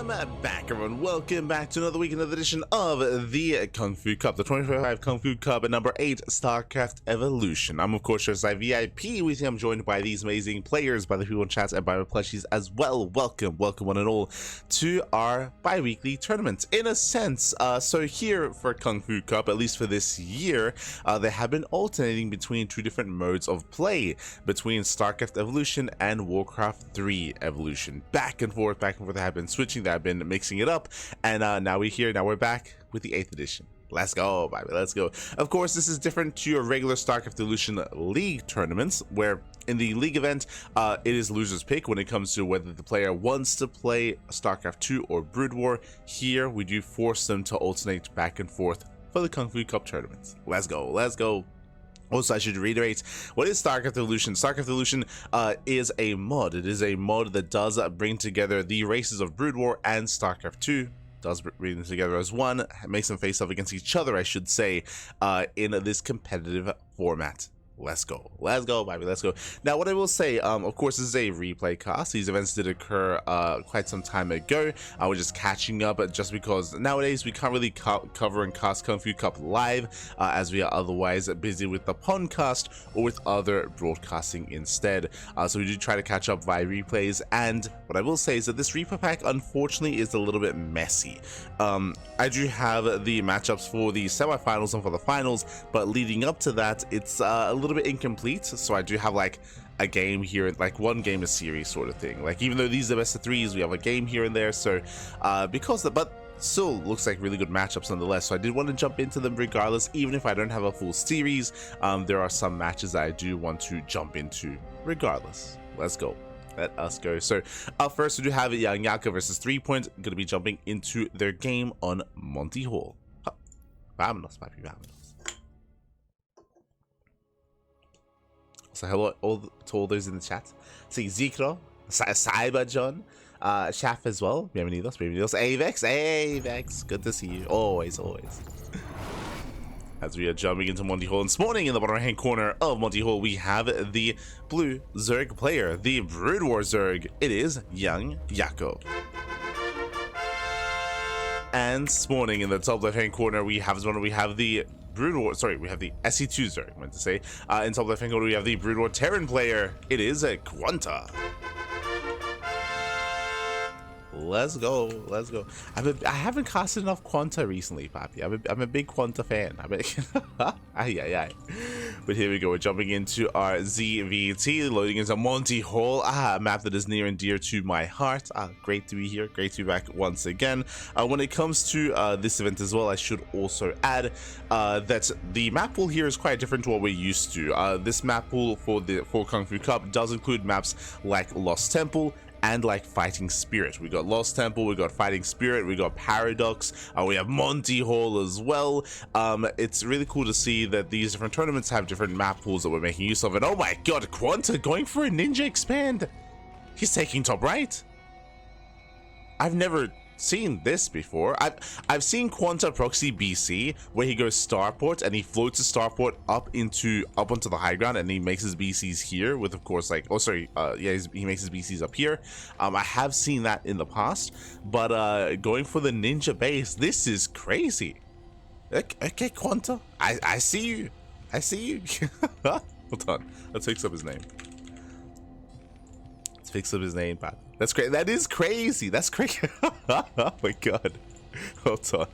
Welcome back, everyone. Welcome back to another week, another edition of the KungFu Cup, the 2025 KungFu Cup at number 8, StarCraft Evolution. I'm, of course, your ZvT. With you, I'm joined by these amazing players, by the people in chat, and by my plushies as well. Welcome one and all to our bi-weekly tournament. In a sense, so here for KungFu Cup, at least for this year, they have been alternating between two different modes of play, between StarCraft Evolution and Warcraft 3 Evolution. Back and forth, they have been switching, they have been mixing it up, and now we're back with the 8th edition. Let's go, baby, let's go. Of course, this is different to your regular StarCraft Evolution League tournaments, where in the League event, it is loser's pick when it comes to whether the player wants to play StarCraft 2 or Brood War. Here, we do force them to alternate back and forth for the KungFu Cup tournaments. Let's go, let's go. Also, I should reiterate, what is StarCraft Evolution? StarCraft Evolution is a mod. It is a mod that does bring together the races of Brood War and StarCraft 2. Does bring them together as one, makes them face off against each other, I should say, in this competitive format. Let's go, baby, let's go. Now, what I will say, of course, this is a replay cast. These events did occur quite some time ago. I was just catching up, just because nowadays we can't really cover and cast KungFu Cup live, as we are otherwise busy with the podcast or with other broadcasting instead. So we do try to catch up via replays, and what I will say is that this replay pack, unfortunately, is a little bit messy. I do have the matchups for the semifinals and for the finals, but leading up to that, it's a little bit incomplete. So I do have like a game here, like one game a series sort of thing. Like, even though these are best of threes, we have a game here and there. So but still looks like really good matchups nonetheless. So I did want to jump into them regardless, even if I don't have a full series. There are some matches that I do want to jump into regardless. Let's go. Let us go. So up first, we do have YoungYakov versus 3 Point. Going to be jumping into their game on Monty Hall. Vámonos, papi, vámonos. So hello to all those in the chat. See Zikro, Cyber John, Shaf as well. Bienvenidos. Avex, good to see you. Always. As we are jumping into Monty Hall and spawning in the bottom right hand corner of Monty Hall, we have the blue Zerg player, the Brood War Zerg. It is YoungYakov. And spawning in the top left hand corner, we have the Brood War, we have the SE2 Zerg, I meant to say. In top left hand corner, we have the Brood War Terran player. It is a QuanTa. Let's go. I haven't casted enough QuanTa recently, papi. I'm a big QuanTa fan. But here we go. We're jumping into our ZvT, loading into Monty Hall, a map that is near and dear to my heart. Great to be here. Great to be back once again. When it comes to this event as well, I should also add that the map pool here is quite different to what we're used to. This map pool for KungFu Cup does include maps like Lost Temple and like Fighting Spirit. We got Lost Temple, we got Fighting Spirit, we got Paradox, we have Monty Hall as well. It's really cool to see that these different tournaments have different map pools that we're making use of. And oh my god, QuanTa going for a ninja expand. He's taking top right. I've never seen this before. I've seen QuanTa proxy BC, where he goes starport and he floats his starport up onto the high ground, and he makes his BCs here with, of course, like, he makes his BCs up here. I have seen that in the past, but going for the ninja base, this is crazy. Okay, QuanTa, I see you. Hold on, let's fix up his name. But that's great. That is crazy. That's crazy. Oh my god. Hold on.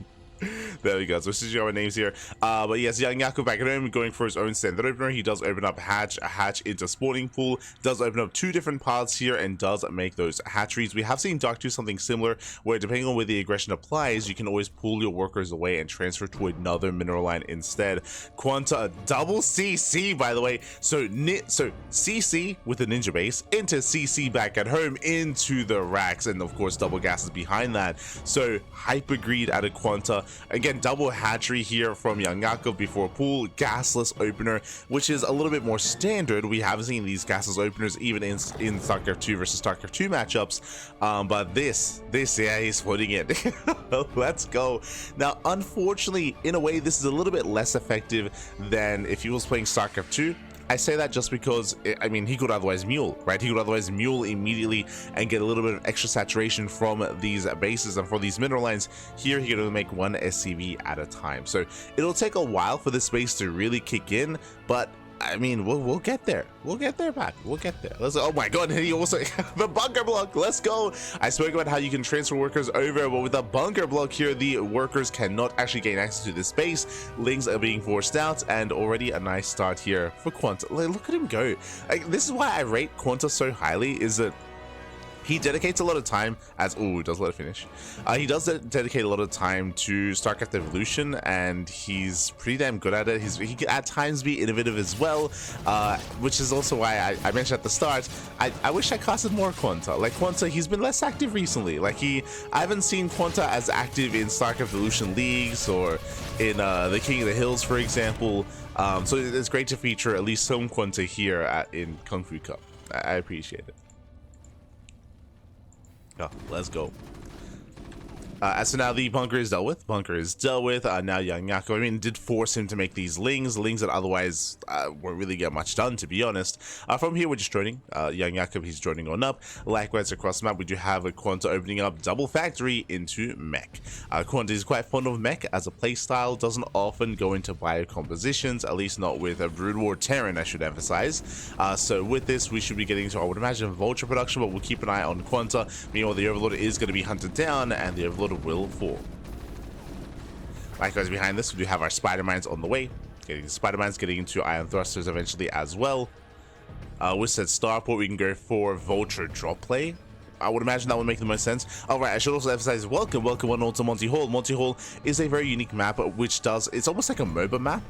There we go. So this is our names here. But yes, YoungYakov back at home, going for his own standard opener. He does open up a hatch into spawning pool, does open up 2 different paths here, and does make those hatcheries. We have seen Duck do something similar, where depending on where the aggression applies, you can always pull your workers away and transfer to another mineral line instead. QuanTa, double CC, by the way. So CC with the ninja base into CC back at home into the racks, and of course double gases behind that. So hyper greed out of QuanTa. Again, double hatchery here from YoungYakov before pool, gasless opener, which is a little bit more standard. We have seen these gasless openers even in StarCraft 2 versus StarCraft 2 matchups, but this, yeah, he's putting it. Let's go. Now, unfortunately, in a way, this is a little bit less effective than if he was playing StarCraft 2. I say that just because, I mean, he could otherwise mule, right? He could otherwise mule immediately and get a little bit of extra saturation from these bases and for these mineral lines. Here, he can only make one SCV at a time. So it'll take a while for this base to really kick in, but I mean, we'll get there. We'll get there, man. We'll get there. Let's. Oh my god! He also the bunker block. Let's go. I spoke about how you can transfer workers over, but with the bunker block here, the workers cannot actually gain access to this space. Lings are being forced out, and already a nice start here for QuanTa. Like, look at him go. Like, this is why I rate QuanTa so highly. Is that he dedicates a lot of time as does let it finish. He does dedicate a lot of time to StarCraft Evolution, and he's pretty damn good at it. He can at times be innovative as well, which is also why I mentioned at the start. I wish I casted more QuanTa. Like QuanTa, he's been less active recently. Like I haven't seen QuanTa as active in StarCraft Evolution leagues or in the King of the Hills, for example. So it's great to feature at least some QuanTa here in KungFu Cup. I appreciate it. Oh, let's go. So now the bunker is dealt with. Now YoungYakov, I mean, did force him to make these lings that otherwise won't really get much done, to be honest. From here, we're just joining. YoungYakov, he's joining on up. Likewise, across the map, we do have a QuanTa opening up double factory into mech. QuanTa is quite fond of mech as a playstyle, doesn't often go into bio compositions, at least not with a Brood War Terran, I should emphasize. So with this, we should be getting to, I would imagine, Vulture production, but we'll keep an eye on QuanTa. Meanwhile, the Overlord is going to be hunted down, and the Overlord will fall. Likewise, behind this, we do have our spider mines on the way. Getting the spider mines, getting into ion thrusters eventually as well. With said starport, we can go for Vulture drop play. I would imagine that would make the most sense. Alright, I should also emphasize, welcome one all to Monty Hall. Monty Hall is a very unique map, which it's almost like a MOBA map,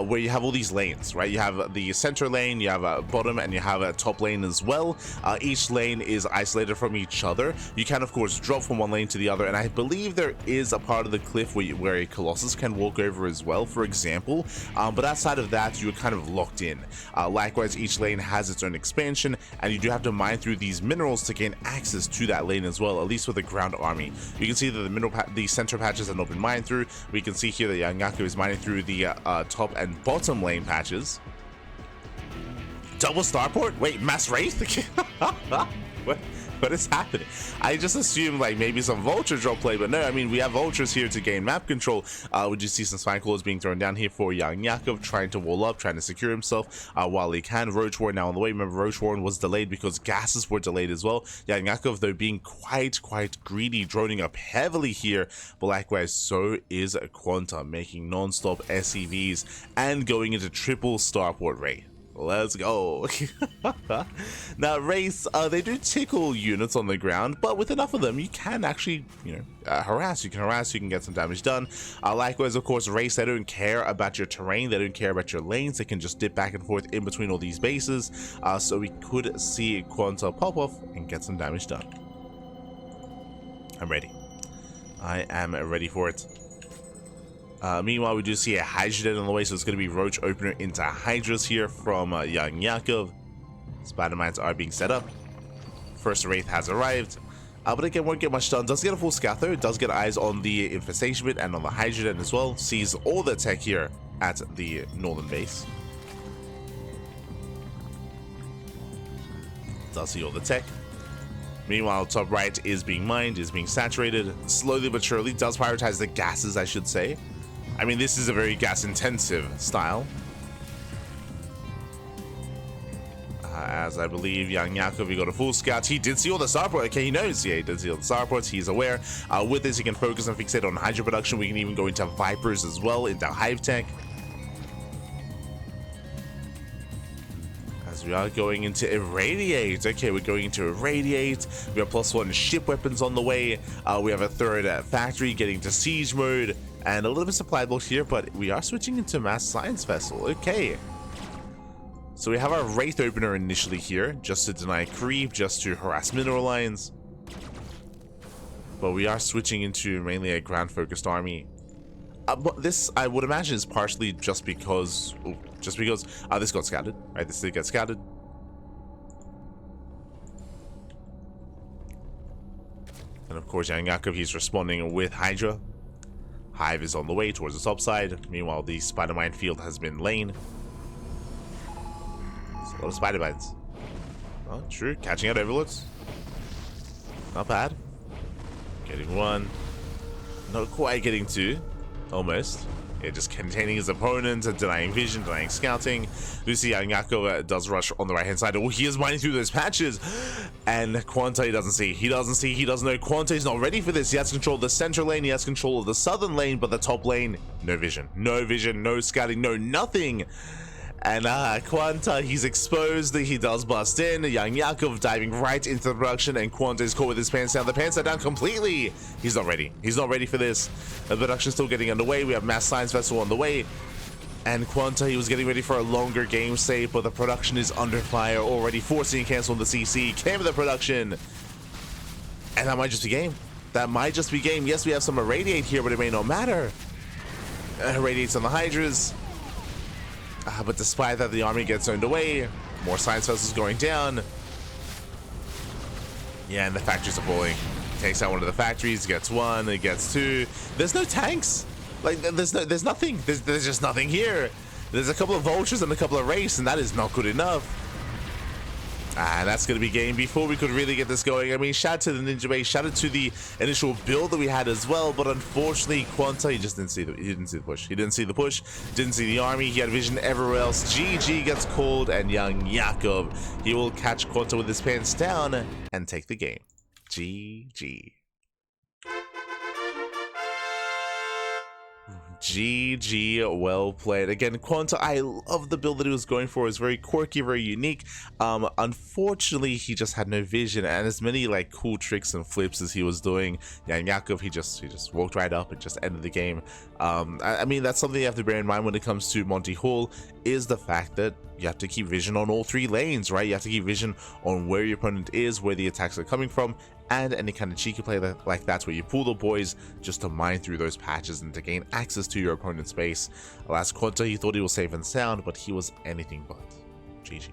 where you have all these lanes, right? You have the center lane, you have a bottom, and you have a top lane as well. Each lane is isolated from each other. You can, of course, drop from one lane to the other, and I believe there is a part of the cliff where a Colossus can walk over as well, for example. But outside of that, you're kind of locked in. Likewise, each lane has its own expansion, and you do have to mine through these minerals to gain access to that lane as well, at least with the ground army. You can see that the center patches have not been mined through. We can see here that YoungYakov is mining through the top and bottom lane patches. Double starport? Wait, mass wraith? What is happening? I just assumed like maybe some vulture drop play, but no, I mean, we have vultures here to gain map control. We do see some spine claws being thrown down here for YoungYakov, trying to wall up, trying to secure himself while he can. Roach Warren now on the way. Remember, Roach Warren was delayed because gases were delayed as well. YoungYakov, though, being quite greedy, droning up heavily here, but likewise, so is QuanTa, making non-stop SCVs and going into triple starport rate. Let's go. Now, Wraiths, they do tickle units on the ground, but with enough of them, you can actually, harass. You can get some damage done. Likewise, of course, Wraiths, they don't care about your terrain. They don't care about your lanes. They can just dip back and forth in between all these bases. So we could see QuanTa pop off and get some damage done. I'm ready. I am ready for it. Meanwhile, we do see a Hydra dead on the way, so it's going to be Roach opener into Hydras here from YoungYakov. Spider mines are being set up. First Wraith has arrived, but again, won't get much done. Does get a full scout though. Does get eyes on the infestation bit and on the Hydra dead as well. Sees all the tech here at the northern base. Does see all the tech. Meanwhile, top right is being mined, is being saturated. Slowly but surely, does prioritize the gases, I should say. I mean, this is a very gas-intensive style. As I believe YoungYakov, he got a full scout. He did see all the starport. Okay, he knows. Yeah, he did see all the starports. He's aware. With this, he can focus and fixate on Hydra production. We can even go into Vipers as well, into Hive Tech. As we are going into Irradiate. Okay, we're going into Irradiate. We have +1 ship weapons on the way. We have a third factory getting to siege mode. And a little bit of supply block here, but we are switching into mass science vessel. Okay. So we have our Wraith opener initially here, just to deny creep, just to harass mineral lines. But we are switching into mainly a ground-focused army. But this, I would imagine, is partially just because this got scouted, right? This did get scouted. And of course, YoungYakov, he's responding with Hydra. Hive is on the way towards the top side. Meanwhile, the spider mine field has been lain. A lot of spider bites. Oh, true. Catching out overlords. Not bad. Getting one. Not quite getting two. Almost. Yeah, just containing his opponent, denying vision, denying scouting. You see YoungYakov does rush on the right hand side. Oh, he is mining through those patches. And QuanTa, he doesn't see. He doesn't know. QuanTa is not ready for this. He has control of the center lane. He has control of the southern lane, but the top lane, no vision. No vision, no scouting, no nothing. And QuanTa, he's exposed. He does bust in. YoungYakov diving right into the production, and QuanTa is caught with his pants down. The pants are down completely. He's not ready. He's not ready for this. The production still getting underway. We have Mass Science Vessel on the way. And QuanTa, he was getting ready for a longer game save, but the production is under fire already, forcing a cancel on the CC. Came with the production. And that might just be game. That might just be game. Yes, we have some Irradiate here, but it may not matter. Irradiates on the Hydras. But despite that, the army gets owned away. More science vessels going down. Yeah, and the factories are falling. Takes out one of the factories, gets one, it gets two. There's no tanks. Like, there's nothing. There's just nothing here. There's a couple of vultures and a couple of wraiths, and that is not good enough. That's going to be game before we could really get this going. I mean, shout out to the Ninja Base, shout out to the initial build that we had as well, but unfortunately, QuanTa, he just didn't see the push. He didn't see the push, didn't see the army. He had vision everywhere else. GG gets called, and YoungYakov, he will catch QuanTa with his pants down and take the game. GG. GG, well played. Again, QuanTa, I love the build that he was going for. It was very quirky, very unique. Unfortunately, he just had no vision, and as many like cool tricks and flips as he was doing, YoungYakov, he just walked right up and just ended the game. I mean, that's something you have to bear in mind when it comes to Monty Hall, is the fact that you have to keep vision on all three lanes, right? You have to keep vision on where your opponent is, where the attacks are coming from, and any kind of cheeky play like that's where you pull the boys just to mine through those patches and to gain access to your opponent's base. Alas, QuanTa, he thought he was safe and sound, but he was anything but. GG.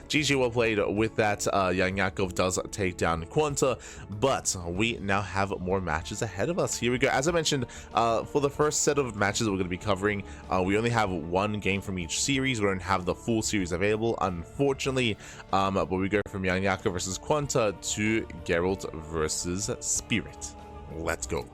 GG, well played with that. YoungYakov does take down QuanTa, but we now have more matches ahead of us. Here we go. As I mentioned, for the first set of matches that we're going to be covering, we only have one game from each series. We don't have the full series available, unfortunately, but we go from YoungYakov versus QuanTa to Geralt versus Spirit. Let's go.